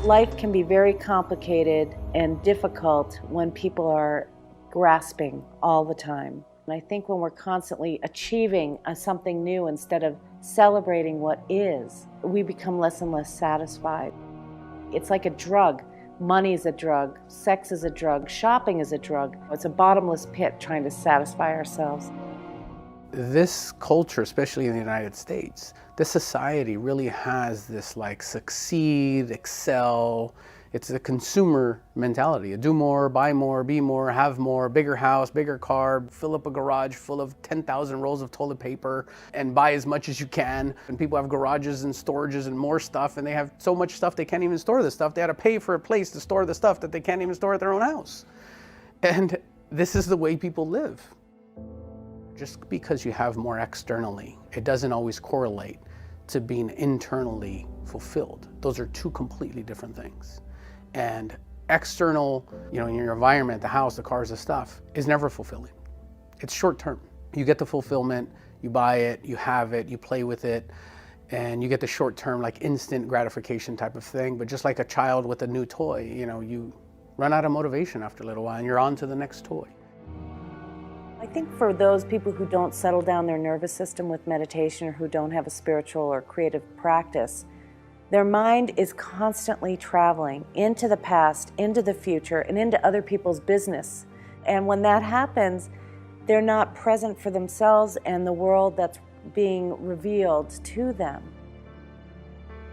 Life can be very complicated and difficult when people are grasping all the time. And I think when we're constantly achieving something new instead of celebrating what is, we become less and less satisfied. It's like a drug. Money is a drug, sex is a drug, shopping is a drug. It's a bottomless pit trying to satisfy ourselves. This culture, especially in the United States, this society really has this like succeed, excel. It's a consumer mentality. Do more, buy more, be more, have more, bigger house, bigger car, fill up a garage full of 10,000 rolls of toilet paper and buy as much as you can. And people have garages and storages and more stuff, and they have so much stuff they can't even store the stuff. They had to pay for a place to store the stuff that they can't even store at their own house. And this is the way people live. Just because you have more externally, it doesn't always correlate to being internally fulfilled. Those are two completely different things. And external, in your environment, the house, the cars, the stuff, is never fulfilling. It's short term. You get the fulfillment, you buy it, you have it, you play with it, and you get the short term, like instant gratification type of thing. But just like a child with a new toy, you run out of motivation after a little while and you're on to the next toy. I think for those people who don't settle down their nervous system with meditation or who don't have a spiritual or creative practice, their mind is constantly traveling into the past, into the future, and into other people's business. And when that happens, they're not present for themselves and the world that's being revealed to them.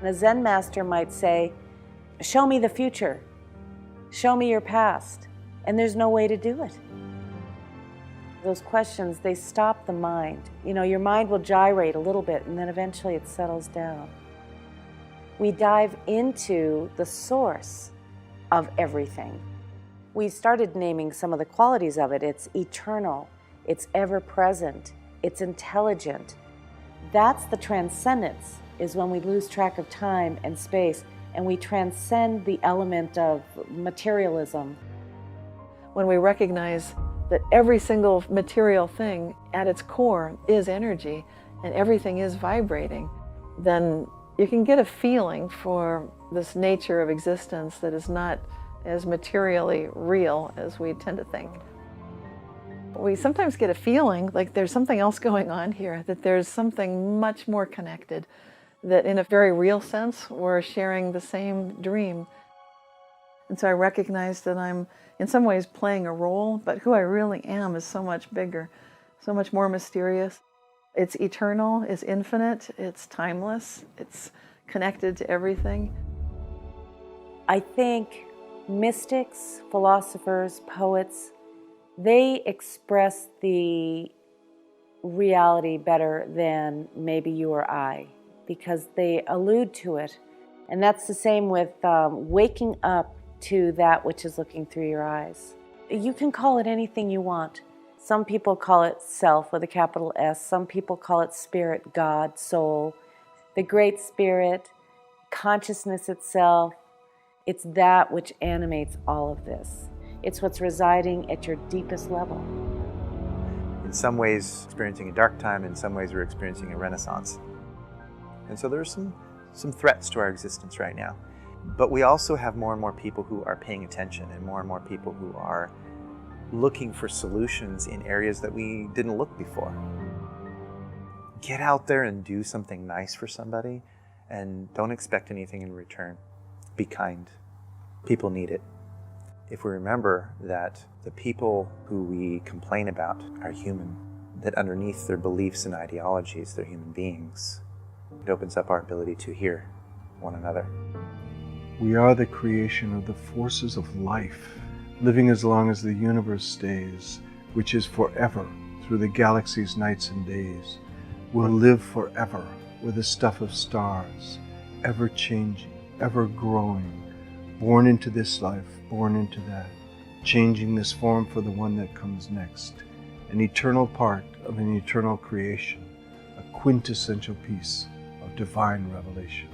And a Zen master might say, "Show me the future, show me your past," and there's no way to do it. Those questions, they stop the mind. Your mind will gyrate a little bit and then eventually it settles down. We dive into the source of everything. We started naming some of the qualities of it. It's eternal, it's ever-present, it's intelligent. That's the transcendence, is when we lose track of time and space and we transcend the element of materialism. When we recognize that every single material thing at its core is energy and everything is vibrating, then you can get a feeling for this nature of existence that is not as materially real as we tend to think. We sometimes get a feeling like there's something else going on here, that there's something much more connected, that in a very real sense, we're sharing the same dream. And so I recognize that I'm in some ways playing a role, but who I really am is so much bigger, so much more mysterious. It's eternal, it's infinite, it's timeless, it's connected to everything. I think mystics, philosophers, poets, they express the reality better than maybe you or I, because they allude to it. And that's the same with waking up to that which is looking through your eyes. You can call it anything you want. Some people call it self with a capital S. Some people call it spirit, God, soul, the great spirit, consciousness itself. It's that which animates all of this. It's what's residing at your deepest level. In some ways, experiencing a dark time, in some ways we're experiencing a renaissance. And so there's some threats to our existence right now. But we also have more and more people who are paying attention and more people who are looking for solutions in areas that we didn't look before. Get out there and do something nice for somebody and don't expect anything in return. Be kind. People need it. If we remember that the people who we complain about are human, that underneath their beliefs and ideologies, they're human beings, it opens up our ability to hear one another. We are the creation of the forces of life, living as long as the universe stays, which is forever, through the galaxy's nights and days. We'll live forever with the stuff of stars, ever changing, ever growing, born into this life, born into that, changing this form for the one that comes next, an eternal part of an eternal creation, a quintessential piece of divine revelation.